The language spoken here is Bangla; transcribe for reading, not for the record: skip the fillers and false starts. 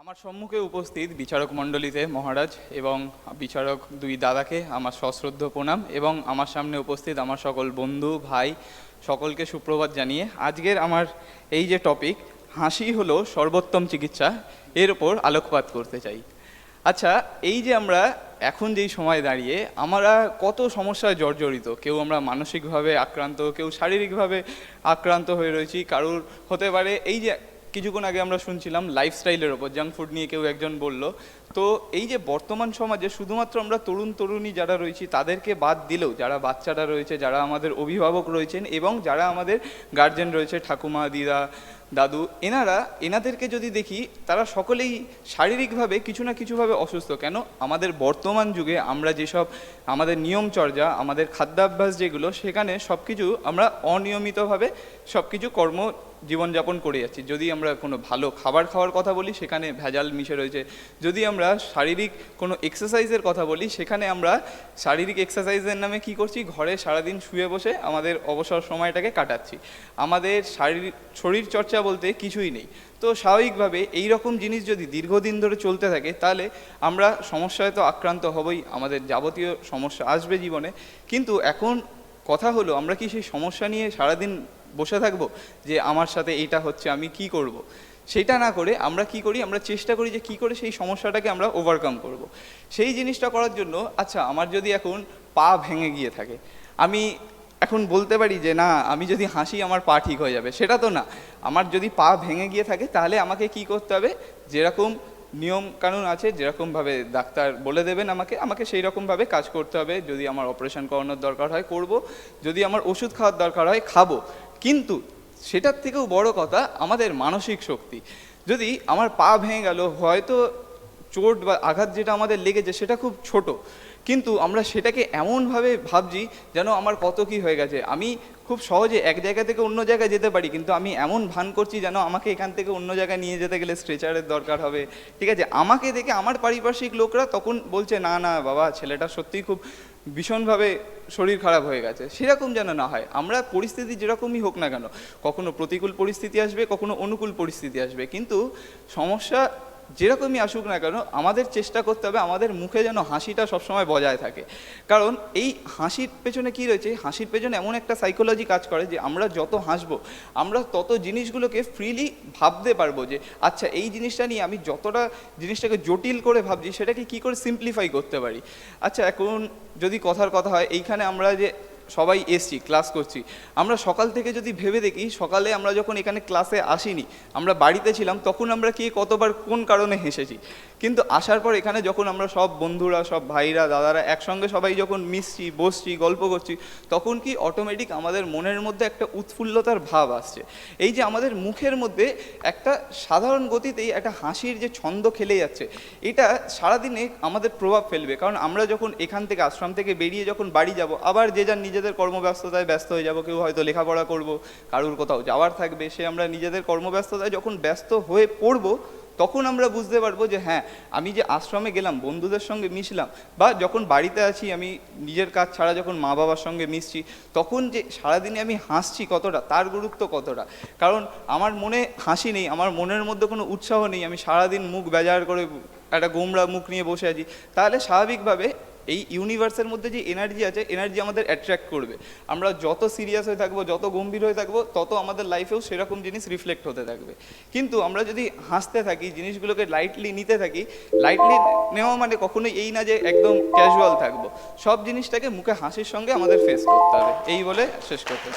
আমার সম্মুখে উপস্থিত বিচারক মণ্ডলীতে মহারাজ এবং বিচারক দুই দাদাকে আমার সশ্রদ্ধ প্রণাম এবং আমার সামনে উপস্থিত আমার সকল বন্ধু ভাই সকলকে সুপ্রভাত জানিয়ে আজকের আমার এই যে টপিক হাসি হলো সর্বোত্তম চিকিৎসা এর ওপর আলোকপাত করতে চাই। আচ্ছা, এই যে আমরা এখন যেই সময় দাঁড়িয়ে আমরা কত সমস্যায় জর্জরিত, কেউ আমরা মানসিকভাবে আক্রান্ত, কেউ শারীরিকভাবে আক্রান্ত হয়ে রয়েছি, কারুর হতে পারে এই যে কিছুক্ষণ আগে আমরা শুনছিলাম লাইফস্টাইলের ওপর জাঙ্ক ফুড নিয়ে কেউ একজন বলল। তো এই যে বর্তমান সমাজে শুধুমাত্র আমরা তরুণ তরুণী যারা রয়েছি তাদেরকে বাদ দিলেও যারা বাচ্চারা রয়েছে, যারা আমাদের অভিভাবক রয়েছেন এবং যারা আমাদের গার্জেন রয়েছে, ঠাকুমা দিদা দাদু, এনাদেরকে যদি দেখি তারা সকলেই শারীরিকভাবে কিছু না কিছুভাবে অসুস্থ। কেন? আমাদের বর্তমান যুগে আমরা যেসব আমাদের নিয়মচর্যা, আমাদের খাদ্যাভ্যাস যেগুলো, সেখানে সব কিছু আমরা অনিয়মিতভাবে সব কিছু জীবনযাপন করে যাচ্ছি। যদি আমরা কোনো ভালো খাবার খাওয়ার কথা বলি সেখানে ভেজাল মিশে রয়েছে, যদি আমরা শারীরিক কোনো এক্সারসাইজের কথা বলি সেখানে আমরা শারীরিক এক্সারসাইজের নামে কি করছি, ঘরে সারাদিন শুয়ে বসে আমাদের অবসর সময়টাকে কাটাচ্ছি, আমাদের শরীর চর্চা বলতে কিছুই নেই। তো স্বাভাবিকভাবে এই রকম জিনিস যদি দীর্ঘদিন ধরে চলতে থাকে তাহলে আমরা সমস্যায় তো আক্রান্ত হবই, আমাদের যাবতীয় সমস্যা আসবে জীবনে। কিন্তু এখন কথা হলো, আমরা কি সেই সমস্যা নিয়ে সারাদিন বসে থাকবো যে আমার সাথে এইটা হচ্ছে আমি কি করব? সেটা না করে আমরা কি করি, আমরা চেষ্টা করি যে কি করে সেই সমস্যাটাকে আমরা ওভারকাম করব। সেই জিনিসটা করার জন্য, আচ্ছা আমার যদি এখন পা ভেঙে গিয়ে থাকে, আমি এখন বলতে পারি যে না, আমি যদি হাসি আমার পা ঠিক হয়ে যাবে, সেটা তো না। আমার যদি পা ভেঙে গিয়ে থাকে তাহলে আমাকে কি করতে হবে, যেরকম নিয়ম কানুন আছে, যেরকমভাবে ডাক্তার বলে দেবেন আমাকে সেই রকমভাবে কাজ করতে হবে। যদি আমার অপারেশন করানোর দরকার হয় করব, যদি আমার ওষুধ খাওয়ার দরকার হয় খাবো। কিন্তু সেটার থেকেও বড় কথা আমাদের মানসিক শক্তি। যদি আমার পা ভেঙে গেল, হয়তো চোট বা আঘাত যেটা আমাদের লেগেছে সেটা খুব ছোট, কিন্তু আমরা সেটাকে এমনভাবে ভাবছি যেন আমার কত কি হয়ে গেছে, আমি খুব সহজে এক জায়গা থেকে অন্য জায়গায় যেতে পারি, কিন্তু আমি এমন ভান করছি যেন আমাকে এখান থেকে অন্য জায়গায় নিয়ে যেতে গেলে স্ট্রেচারের দরকার হবে। ঠিক আছে, আমাকে দেখে আমার পারিপার্শ্বিক লোকরা তখন বলছে না না বাবা, ছেলেটা সত্যিই খুব ভীষণভাবে শরীর খারাপ হয়ে গেছে। সেরকম যেন না হয়। আমরা পরিস্থিতি যেরকমই হোক না কেন, কখনো প্রতিকূল পরিস্থিতি আসবে, কখনো অনুকূল পরিস্থিতি আসবে, কিন্তু সমস্যা যেরকমই আসুক না কেন আমাদের চেষ্টা করতে হবে আমাদের মুখে যেন হাসিটা সবসময় বজায় থাকে। কারণ এই হাসির পেছনে কি রয়েছে, হাসির পেছনে এমন একটা সাইকোলজি কাজ করে যে আমরা যত হাসবো আমরা তত জিনিসগুলোকে ফ্রিলি ভাবতে পারবো, যে আচ্ছা এই জিনিসটা নিয়ে আমি যতটা জিনিসটাকে জটিল করে ভাবছি সেটাকে কি করে সিম্পলিফাই করতে পারি। আচ্ছা, এখন যদি কথার কথা হয়, এইখানে আমরা যে সবাই এসছি, ক্লাস করছি, আমরা সকাল থেকে যদি ভেবে দেখি, সকালে আমরা যখন এখানে ক্লাসে আসিনি, আমরা বাড়িতে ছিলাম, তখন আমরা কি কতবার কোন কারণে হেসেছি। কিন্তু আসার পর এখানে যখন আমরা সব বন্ধুরা, সব ভাইরা দাদারা একসঙ্গে সবাই যখন মিশছি, বসছি, গল্প করছি, তখন কি অটোমেটিক আমাদের মনের মধ্যে একটা উৎফুল্লতার ভাব আসছে। এই যে আমাদের মুখের মধ্যে একটা সাধারণ গতিতেই একটা হাসির যে ছন্দ খেলে যাচ্ছে, এটা সারাদিনে আমাদের প্রভাব ফেলবে। কারণ আমরা যখন এখান থেকে আশ্রম থেকে বেরিয়ে যখন বাড়ি যাব, আবার যে যার নিজেদের কর্মব্যস্ততায় ব্যস্ত হয়ে যাব, কেউ হয়তো লেখাপড়া করব, কারুর কোথাও যাওয়ার থাকবে, সে আমরা নিজেদের কর্মব্যস্ততায় যখন ব্যস্ত হয়ে পড়ব, তখন আমরা বুঝতে পারবো যে হ্যাঁ, আমি যে আশ্রমে গেলাম, বন্ধুদের সঙ্গে মিশলাম, বা যখন বাড়িতে আছি আমি নিজের কাজ ছাড়া যখন মা বাবার সঙ্গে মিশছি, তখন যে সারাদিনে আমি হাসছি কতটা, তার গুরুত্ব কতটা। কারণ আমার মনে হাসি নেই, আমার মনের মধ্যে কোনো উৎসাহ নেই, আমি সারাদিন মুখ বেজার করে একটা গোমড়া মুখ নিয়ে বসে আছি, তাহলে স্বাভাবিকভাবে এই ইউনিভার্সের মধ্যে যে এনার্জি আছে, এনার্জি আমাদের অ্যাট্রাক্ট করবে। আমরা যত সিরিয়াস হয়ে থাকবো, যত গম্ভীর হয়ে থাকবো, তত আমাদের লাইফেও সেরকম জিনিস রিফ্লেক্ট হতে থাকবে। কিন্তু আমরা যদি হাসতে থাকি, জিনিসগুলোকে লাইটলি নিতে থাকি, লাইটলি নেওয়া মানে কখনোই এই না যে একদম ক্যাজুয়াল থাকবো, সব জিনিসটাকে মুখে হাসির সঙ্গে আমাদের ফেস করতে হবে। এই বলে শেষ করতে।